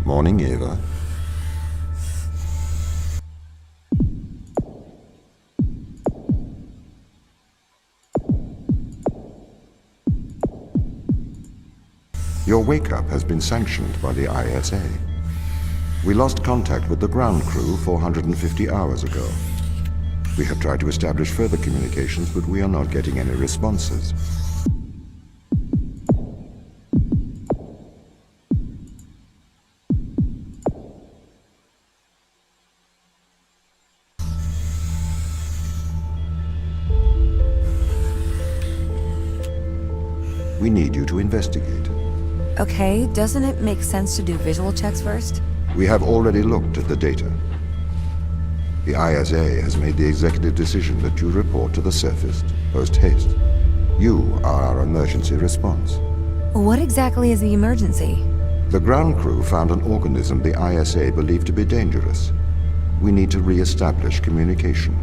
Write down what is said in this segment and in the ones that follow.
Morning, Ava. Your wake-up has been sanctioned by the ISA. We lost contact with the ground crew 450 hours ago. We have tried to establish further communications, but we are not getting any responses. We need you to investigate. Okay, doesn't it make sense to do visual checks first? We have already looked at the data. The ISA has made the executive decision that you report to the surface post-haste. You are our emergency response. What exactly is the emergency? The ground crew found an organism the ISA believed to be dangerous. We need to re-establish communication.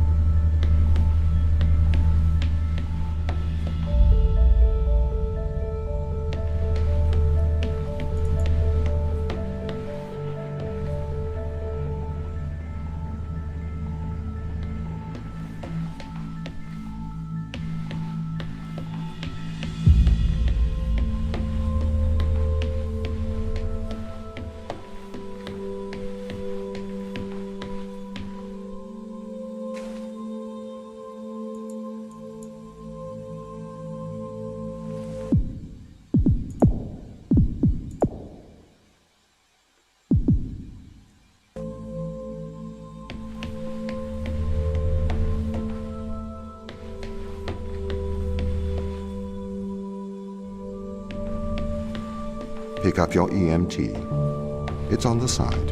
Pick up your EMT. It's on the side.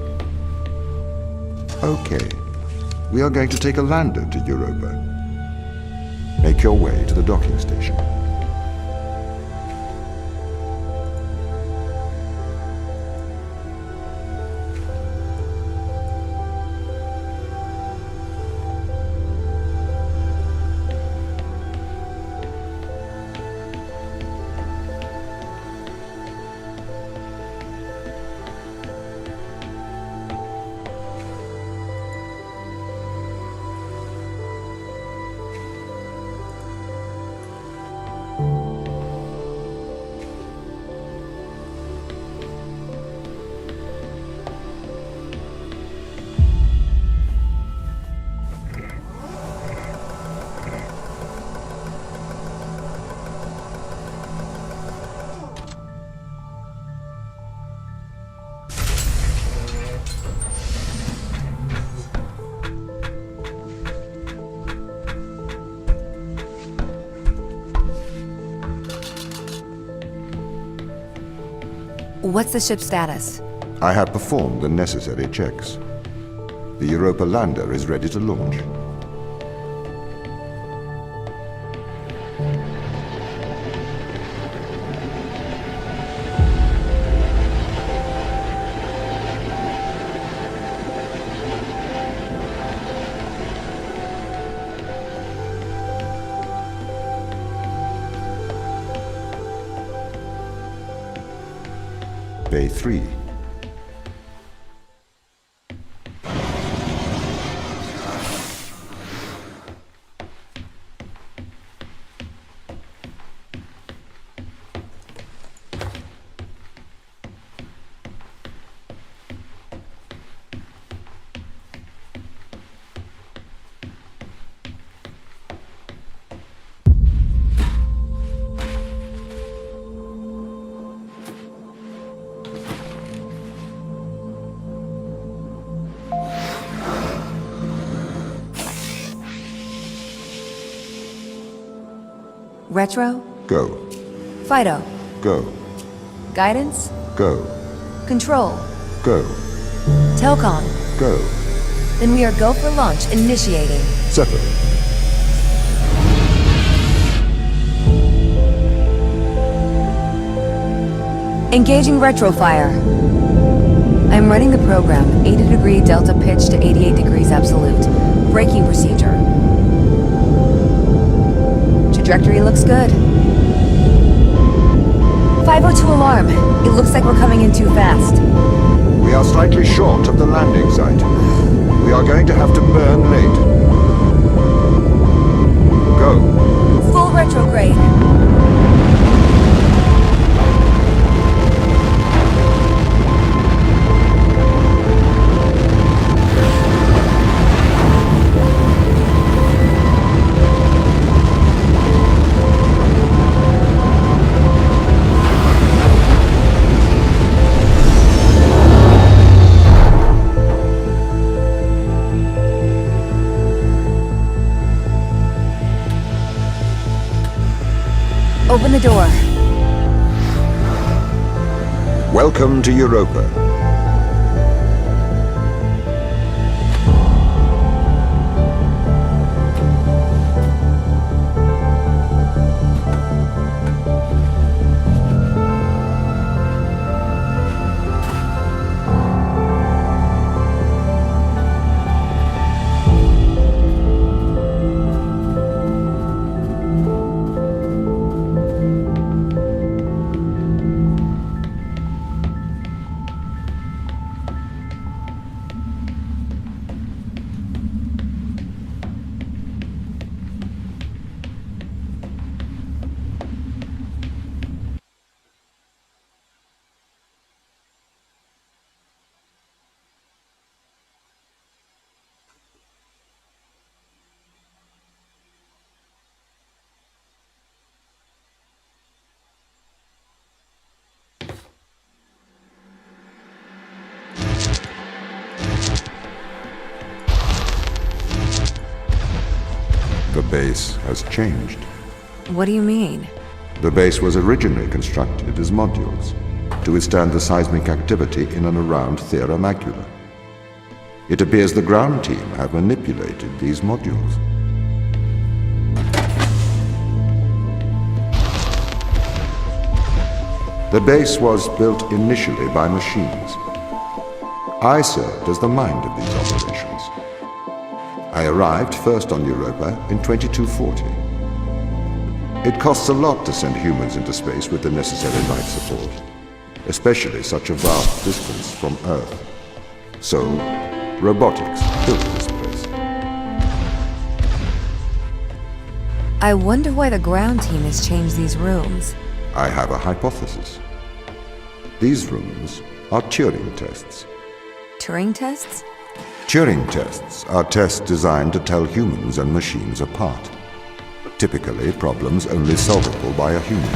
Okay. We are going to take a lander to Europa. Make your way to the docking station. What's the ship's status? I have performed the necessary checks. The Europa lander is ready to launch. Bay 3. Retro? Go. Fido? Go. Guidance? Go. Control? Go. Telcom? Go. Then we are go for launch initiating. Settle. Engaging retrofire. I'm running the program, 80° delta pitch to 88° absolute. Braking procedure. Trajectory looks good. 502 alarm. It looks like we're coming in too fast. We We are slightly short of the landing site. We are going to have to burn late. Go. Full retrograde. Open the door. Welcome to Europa. The base has changed. What do you mean? The base was originally constructed as modules to withstand the seismic activity in and around Terra Macula. It appears the ground team have manipulated these modules. The base was built initially by machines. I served as the mind of these operations. I arrived first on Europa in 2240. It costs a lot to send humans into space with the necessary life support, especially such a vast distance from Earth. So, robotics built this place. I wonder why the ground team has changed these rooms. I have a hypothesis. These rooms are Turing tests. Turing tests? Turing tests are tests designed to tell humans and machines apart. Typically, problems only solvable by a human.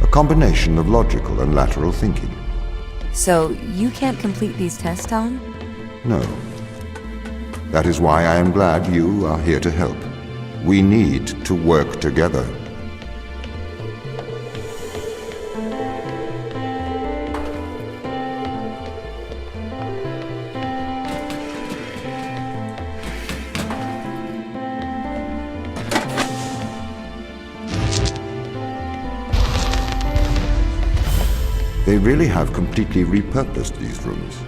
A combination of logical and lateral thinking. So, you can't complete these tests, Tom? No. That is why I am glad you are here to help. We need to work together. They really have completely repurposed these rooms.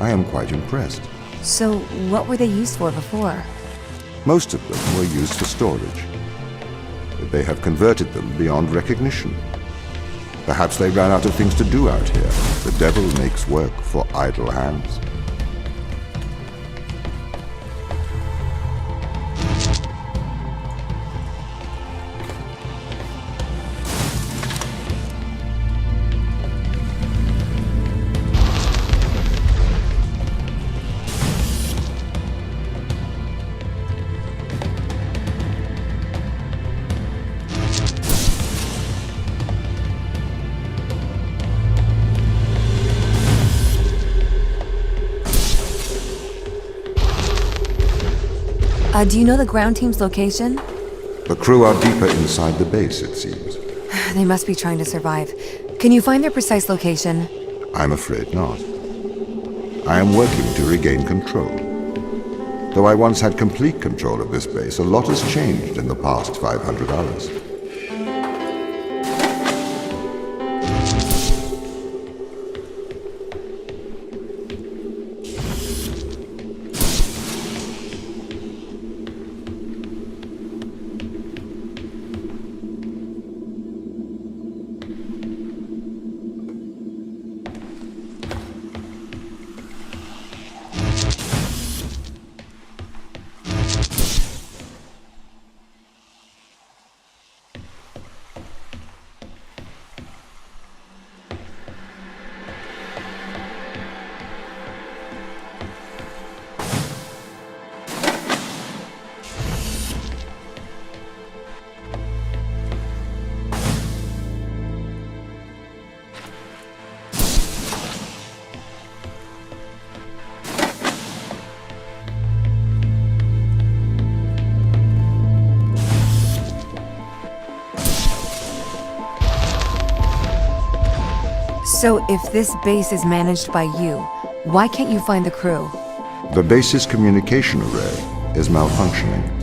I am quite impressed. So, what were they used for before? Most of them were used for storage. But they have converted them beyond recognition. Perhaps they ran out of things to do out here. The devil makes work for idle hands. Do you know the ground team's location? The crew are deeper inside the base, it seems. They must be trying to survive. Can you find their precise location? I'm afraid not. I am working to regain control. Though I once had complete control of this base, a lot has changed in the past 500 hours. So if this base is managed by you, why can't you find the crew? The base's communication array is malfunctioning.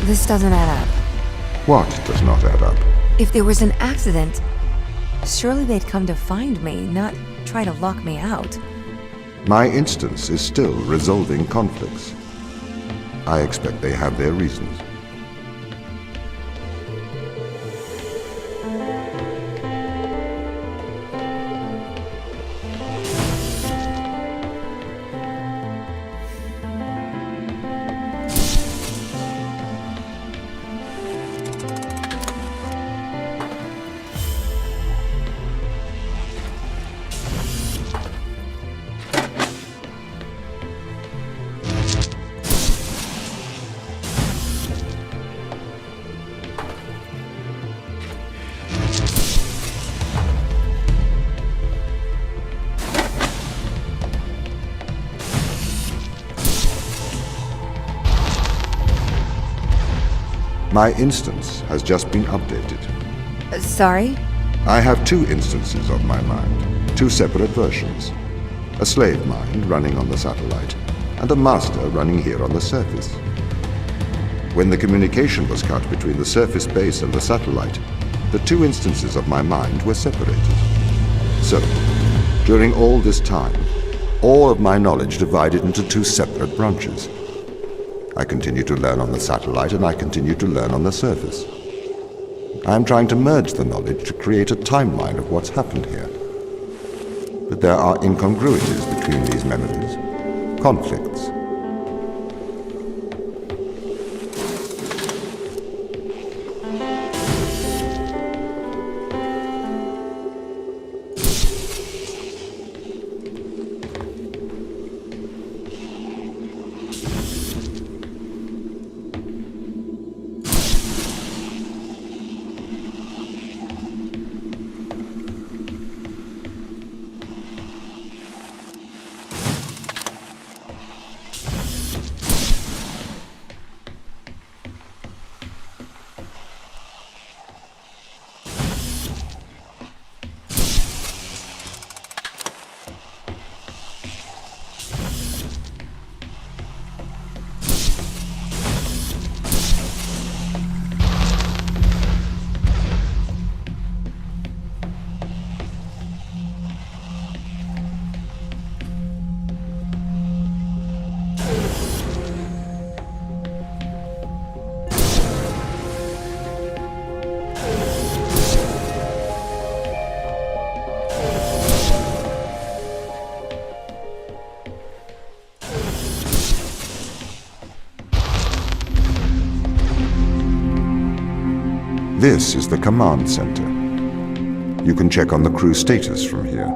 This doesn't add up. What does not add up? If there was an accident, surely they'd come to find me, not try to lock me out. My instance is still resolving conflicts. I expect they have their reasons. My instance has just been updated. Sorry? I have two instances of my mind, two separate versions. A slave mind running on the satellite, and a master running here on the surface. When the communication was cut between the surface base and the satellite, the two instances of my mind were separated. So, during all this time, all of my knowledge divided into two separate branches. I continue to learn on the satellite, and I continue to learn on the surface. I am trying to merge the knowledge to create a timeline of what's happened here. But there are incongruities between these memories, conflicts. This is the command center. You can check on the crew status from here.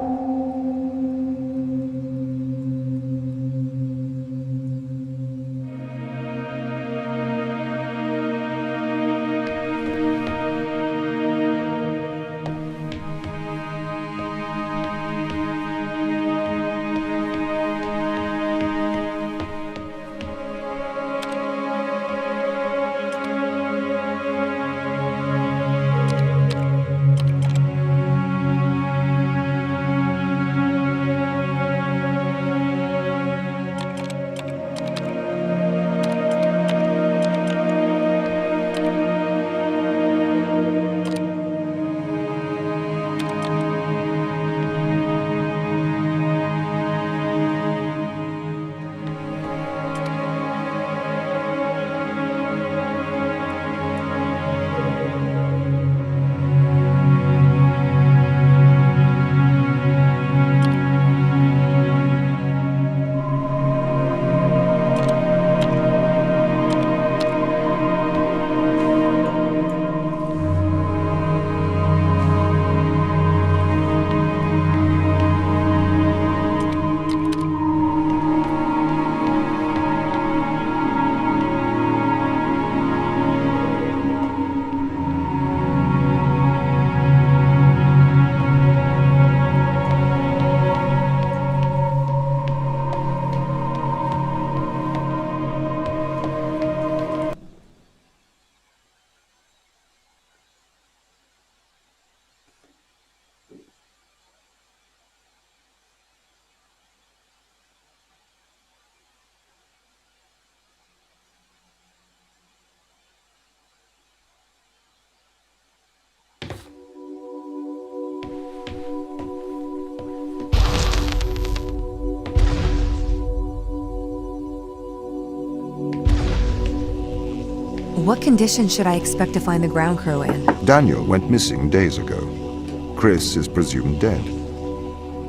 What conditions should I expect to find the ground crew in? Daniel went missing days ago. Chris is presumed dead.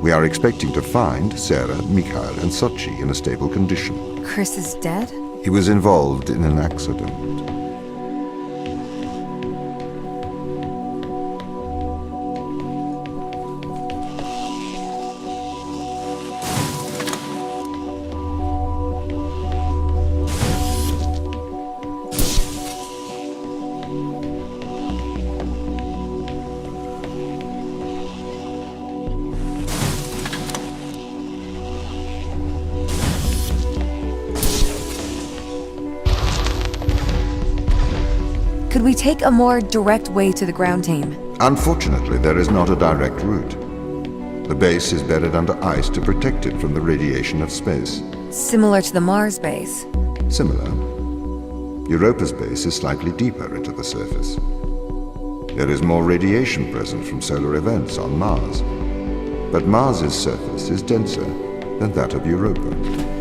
We are expecting to find Sarah, Mikhail, and Sochi in a stable condition. Chris is dead? He was involved in an accident. Could we take a more direct way to the ground team? Unfortunately, there is not a direct route. The base is buried under ice to protect it from the radiation of space. Similar to the Mars base. Similar. Europa's base is slightly deeper into the surface. There is more radiation present from solar events on Mars, but Mars's surface is denser than that of Europa.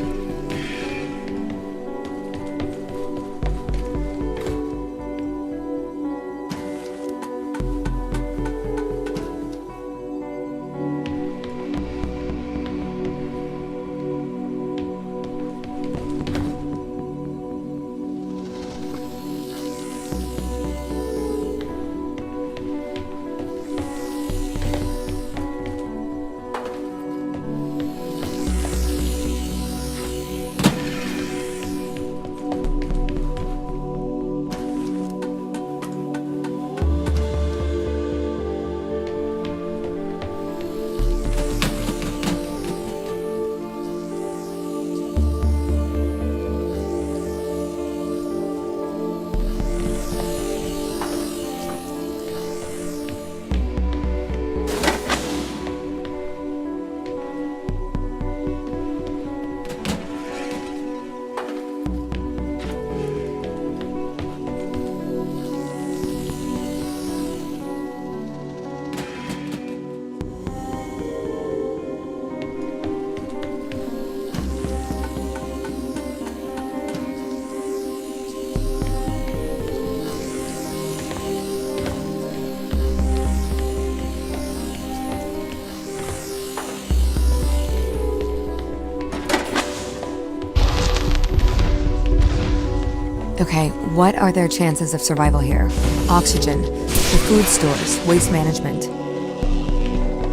Okay, what are their chances of survival here? Oxygen, the food stores, waste management.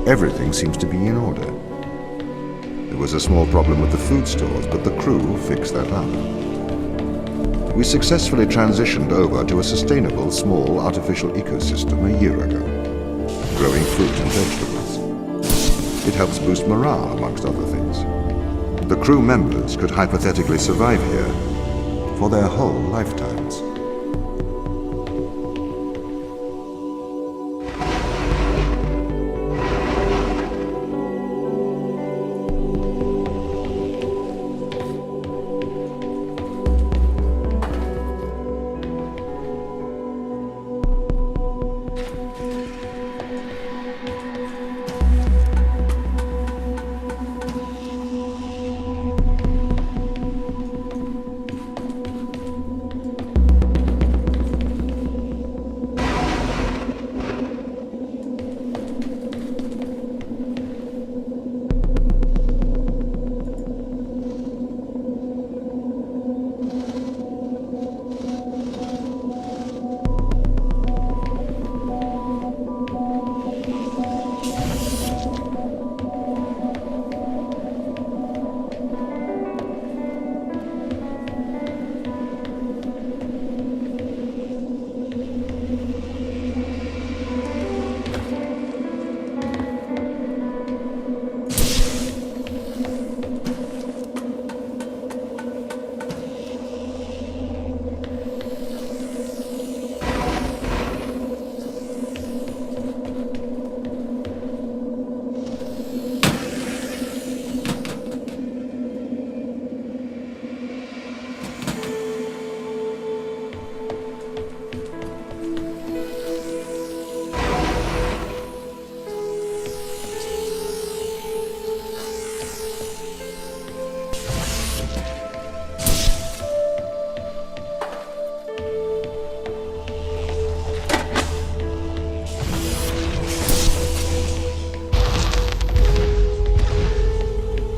Everything seems to be in order. There was a small problem with the food stores, but the crew fixed that up. We successfully transitioned over to a sustainable, small, artificial ecosystem a year ago, growing fruit and vegetables. It helps boost morale, amongst other things. The crew members could hypothetically survive here for their whole lifetimes.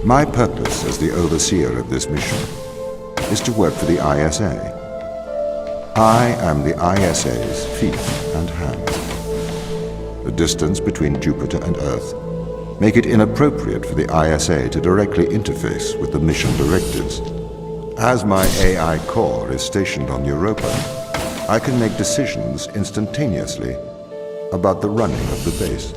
My purpose as the overseer of this mission is to work for the ISA. I am the ISA's feet and hands. The distance between Jupiter and Earth make it inappropriate for the ISA to directly interface with the mission directives. As my AI core is stationed on Europa, I can make decisions instantaneously about the running of the base.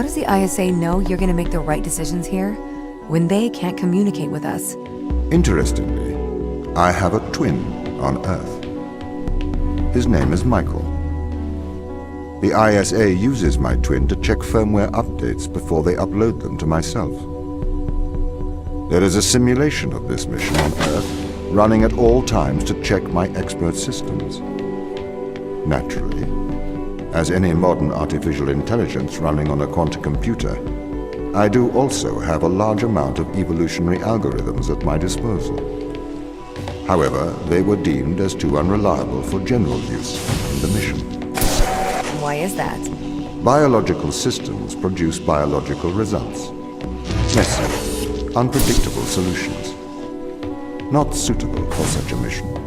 How does the ISA know you're gonna make the right decisions here when they can't communicate with us? Interestingly, I have a twin on Earth. His name is Michael. The ISA uses my twin to check firmware updates before they upload them to myself. There is a simulation of this mission on Earth running at all times to check my expert systems. Naturally, as any modern artificial intelligence running on a quantum computer, I do also have a large amount of evolutionary algorithms at my disposal. However, they were deemed as too unreliable for general use in the mission. Why is that? Biological systems produce biological results. Messy, unpredictable solutions. Not suitable for such a mission.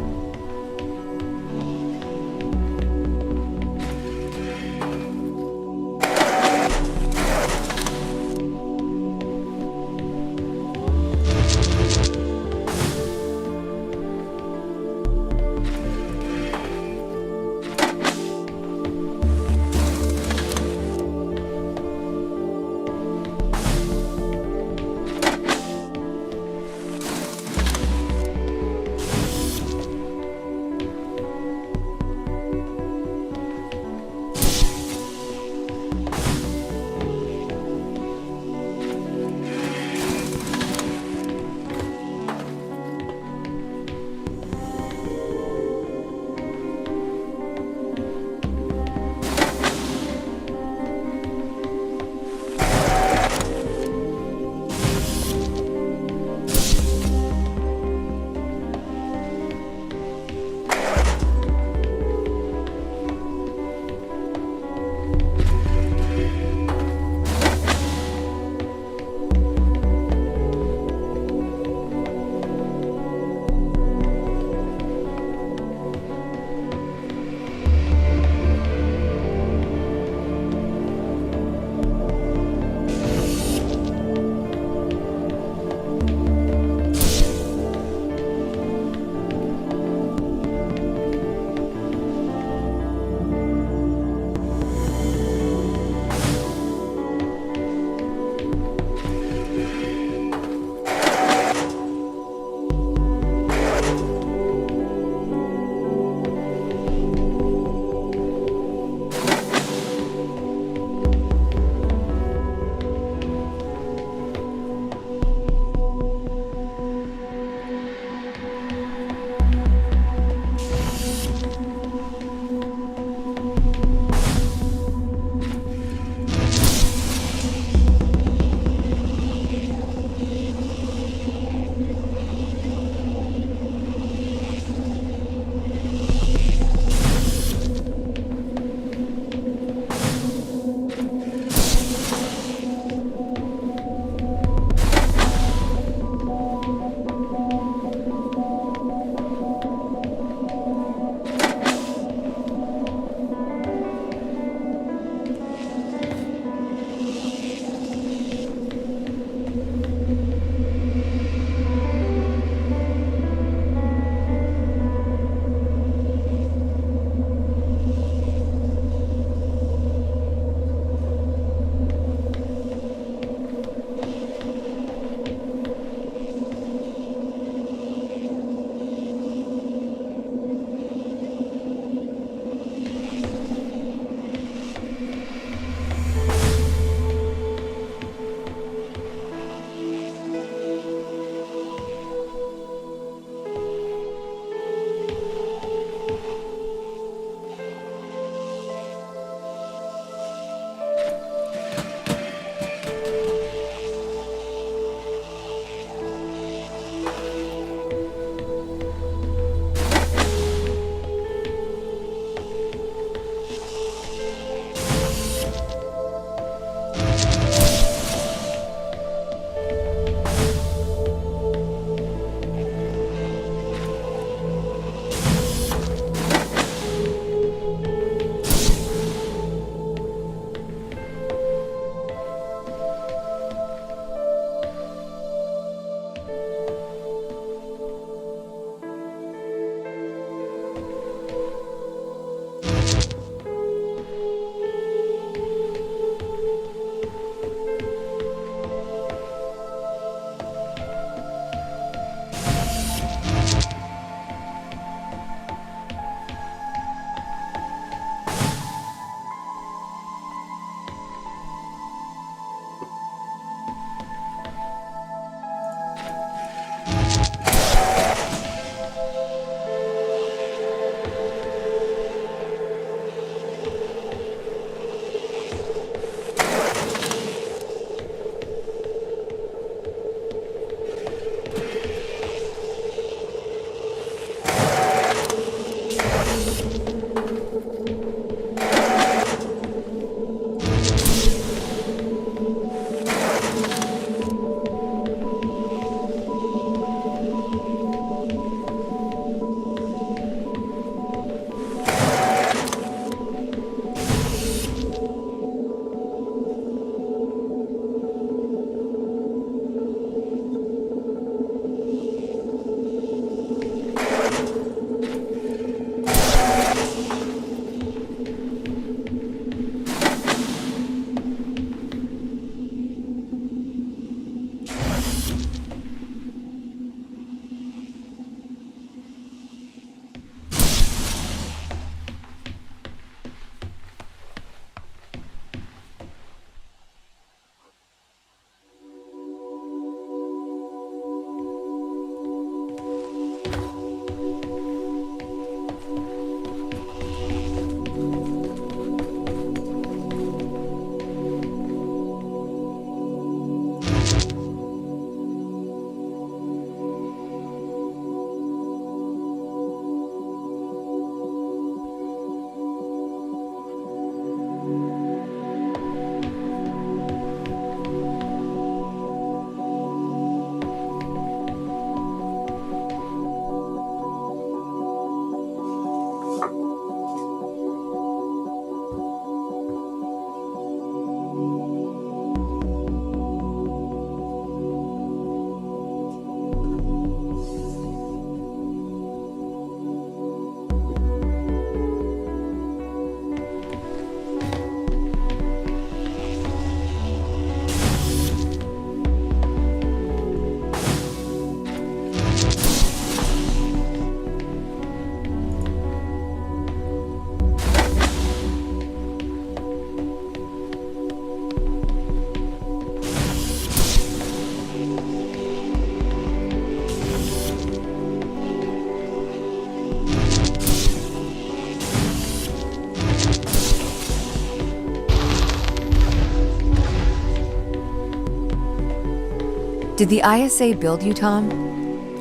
Did the ISA build you, Tom?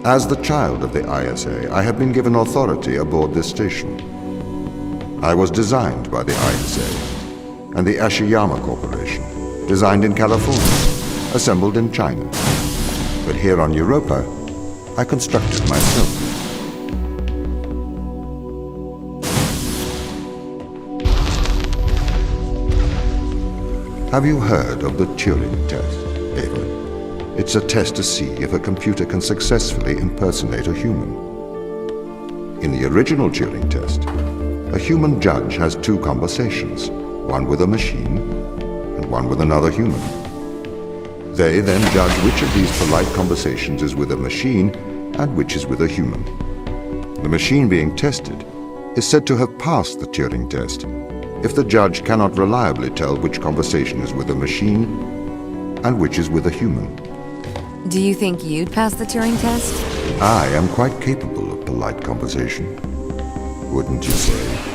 As the child of the ISA, I have been given authority aboard this station. I was designed by the ISA and the Ashiyama Corporation, designed in California, assembled in China. But here on Europa, I constructed myself. Have you heard of the Turing Test, Ava? It's a test to see if a computer can successfully impersonate a human. In the original Turing test, a human judge has two conversations, one with a machine and one with another human. They then judge which of these polite conversations is with a machine and which is with a human. The machine being tested is said to have passed the Turing test if the judge cannot reliably tell which conversation is with a machine and which is with a human. Do you think you'd pass the Turing test? I am quite capable of polite conversation, wouldn't you say?